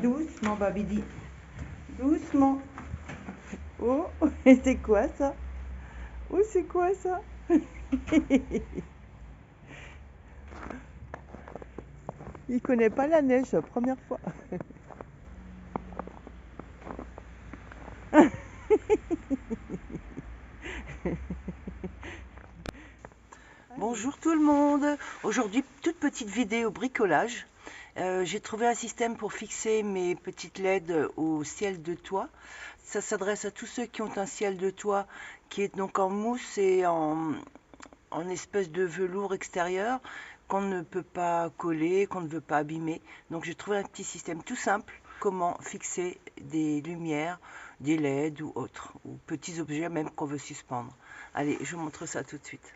Doucement, Babidi. Doucement. Oh, c'est quoi ça? Oh, c'est quoi ça? Il connaît pas la neige, première fois. Bonjour tout le monde. Aujourd'hui, toute petite vidéo bricolage. J'ai trouvé un système pour fixer mes petites LED au ciel de toit. Ça s'adresse à tous ceux qui ont un ciel de toit qui est donc en mousse et en espèce de velours extérieur qu'on ne peut pas coller, qu'on ne veut pas abîmer. Donc j'ai trouvé un petit système tout simple. Comment fixer des lumières, des LED ou autres, ou petits objets même qu'on veut suspendre. Allez, je vous montre ça tout de suite.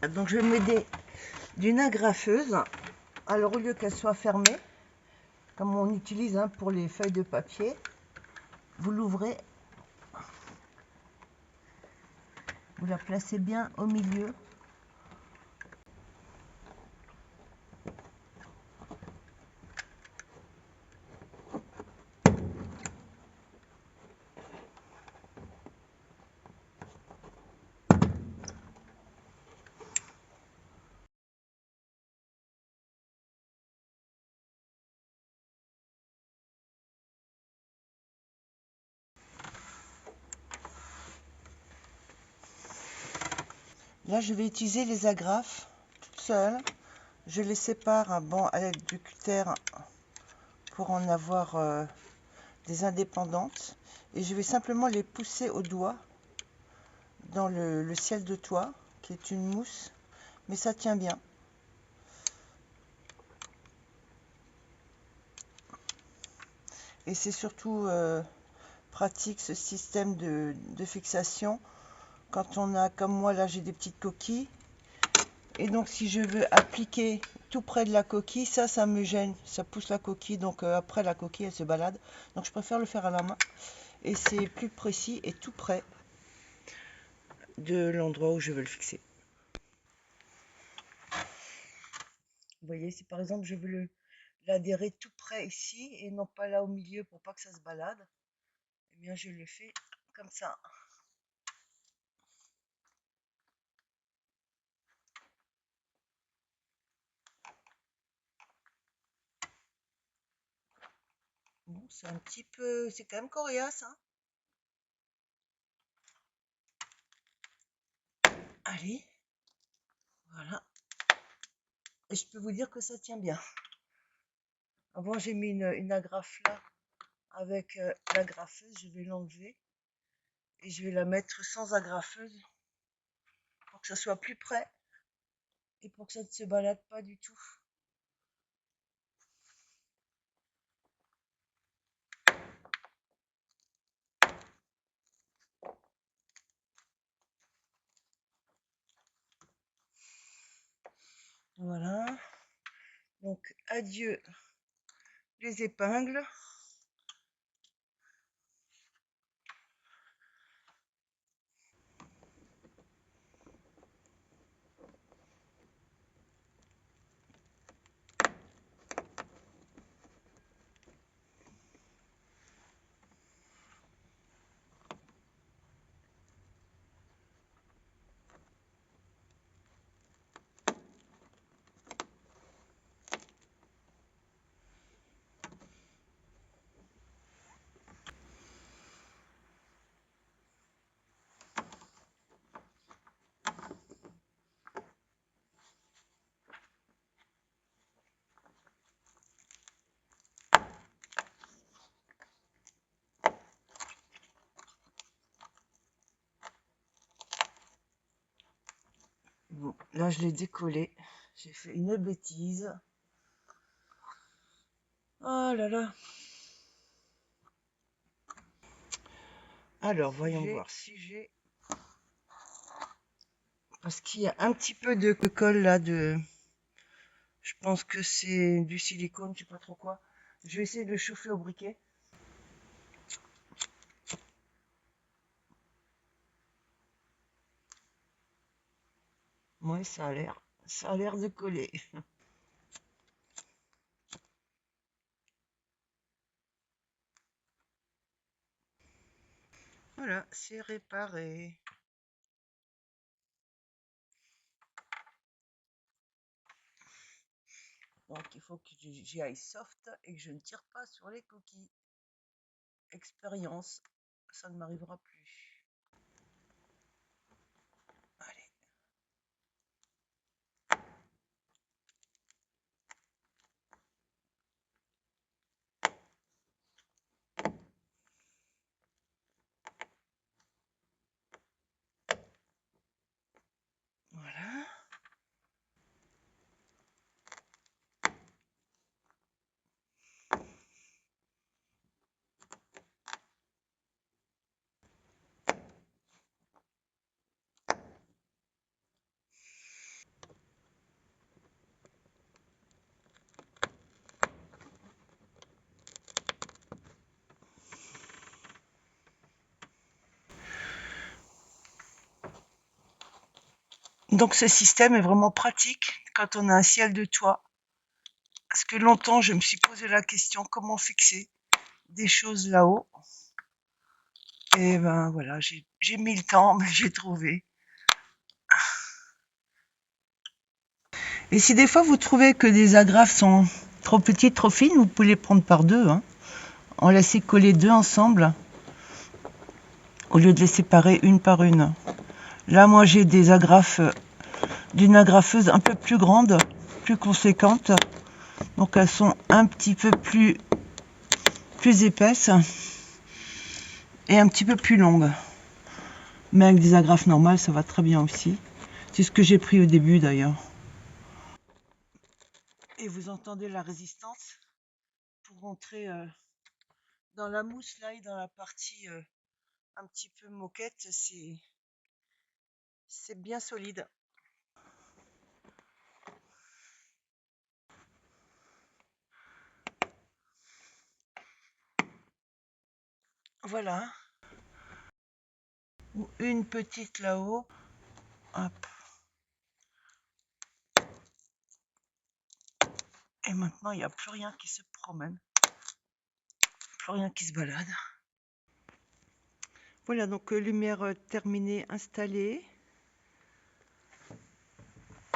Donc je vais m'aider d'une agrafeuse. Alors au lieu qu'elle soit fermée, comme on utilise pour les feuilles de papier, vous l'ouvrez, vous la placez bien au milieu. Là je vais utiliser les agrafes toutes seules. Je les sépare à l'aide du cutter pour en avoir des indépendantes. Et je vais simplement les pousser au doigt dans le ciel de toit, qui est une mousse, mais ça tient bien. Et c'est surtout pratique ce système de fixation quand on a, comme moi là j'ai des petites coquilles. Et donc si je veux appliquer tout près de la coquille, ça me gêne, ça pousse la coquille, donc après la coquille elle se balade. Donc je préfère le faire à la main et c'est plus précis et tout près de l'endroit où je veux le fixer. Vous voyez, si par exemple je veux l'adhérer tout près ici et non pas là au milieu pour pas que ça se balade, eh bien je le fais comme ça. Bon, c'est un petit peu, c'est quand même coriace, hein. Allez, voilà. Et je peux vous dire que ça tient bien. Avant j'ai mis une agrafe là avec l'agrafeuse, je vais l'enlever et je vais la mettre sans agrafeuse pour que ça soit plus près et pour que ça ne se balade pas du tout. Voilà, donc adieu les épingles. Bon, là je l'ai décollé, j'ai fait une bêtise. Oh là là. Alors voyons voir si j'ai, parce qu'il y a un petit peu de colle là, je pense que c'est du silicone, je sais pas trop quoi. Je vais essayer de le chauffer au briquet. Ouais, ça a l'air de coller. Voilà, c'est réparé. Donc il faut que j'y aille soft et que je ne tire pas sur les coquilles. Expérience, ça ne m'arrivera plus. Allez. Voilà. Donc ce système est vraiment pratique quand on a un ciel de toit. Parce que longtemps, je me suis posé la question comment fixer des choses là-haut. Et ben voilà, j'ai mis le temps, mais j'ai trouvé. Et si des fois vous trouvez que des agrafes sont trop petites, trop fines, vous pouvez les prendre par deux. Hein. On laisse coller deux ensemble, au lieu de les séparer une par une. Là, moi, j'ai des agrafes d'une agrafeuse un peu plus grande, plus conséquente. Donc elles sont un petit peu plus épaisses et un petit peu plus longues. Mais avec des agrafes normales, ça va très bien aussi. C'est ce que j'ai pris au début d'ailleurs. Et vous entendez la résistance pour rentrer dans la mousse là et dans la partie un petit peu moquette, c'est bien solide. Voilà. Ou une petite là-haut. Hop. Et maintenant, il n'y a plus rien qui se promène. Plus rien qui se balade. Voilà, donc lumière terminée, installée.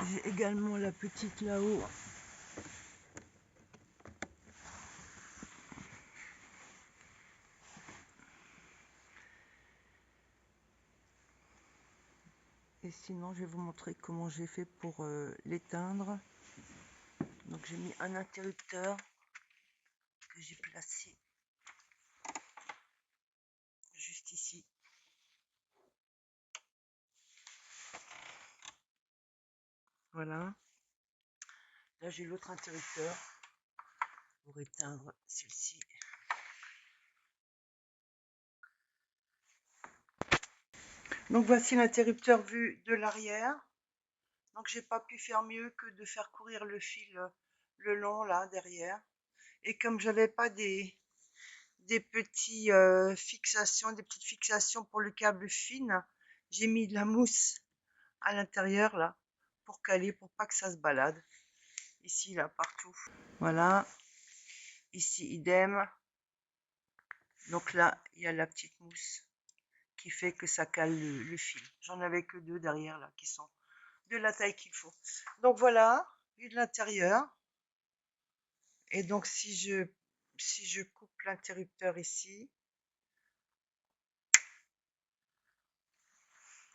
J'ai également la petite là-haut. Et sinon, je vais vous montrer comment j'ai fait pour l'éteindre. Donc j'ai mis un interrupteur que j'ai placé juste ici. Voilà. Là, j'ai l'autre interrupteur pour éteindre celle-ci. Donc voici l'interrupteur vu de l'arrière. Donc j'ai pas pu faire mieux que de faire courir le fil le long là derrière. Et comme j'avais pas des petits fixations, des petites fixations pour le câble fine, j'ai mis de la mousse à l'intérieur là pour caler, pour pas que ça se balade. Ici, là, partout. Voilà. Ici, idem. Donc là, il y a la petite mousse qui fait que ça cale le fil. J'en avais que deux derrière là qui sont de la taille qu'il faut. Donc voilà, vue de l'intérieur. Et donc si je coupe l'interrupteur ici,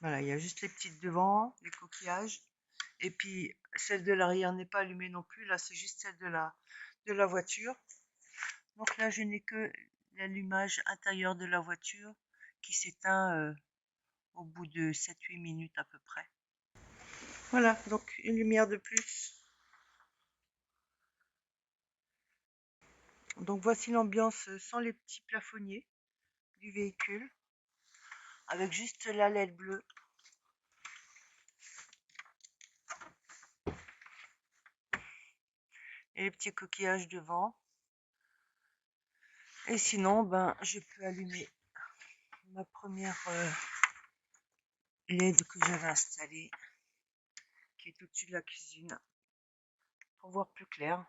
voilà, il y a juste les petites devant, les coquillages. Et puis celle de l'arrière n'est pas allumée non plus. Là, c'est juste celle de la voiture. Donc là, je n'ai que l'allumage intérieur de la voiture qui s'éteint au bout de 7-8 minutes à peu près. Voilà, donc une lumière de plus. Donc voici l'ambiance sans les petits plafonniers du véhicule, avec juste la LED bleue. Et les petits coquillages devant. Et sinon, ben, je peux allumer ma première LED que j'avais installée, qui est au-dessus de la cuisine, pour voir plus clair.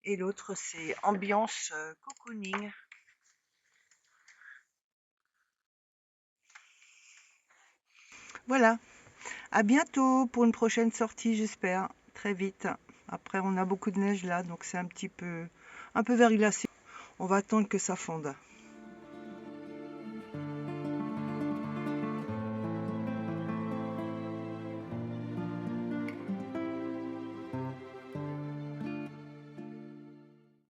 Et l'autre, c'est ambiance cocooning. Voilà, à bientôt pour une prochaine sortie, j'espère, très vite. Après, on a beaucoup de neige là, donc c'est un peu verglacé. On va attendre que ça fonde.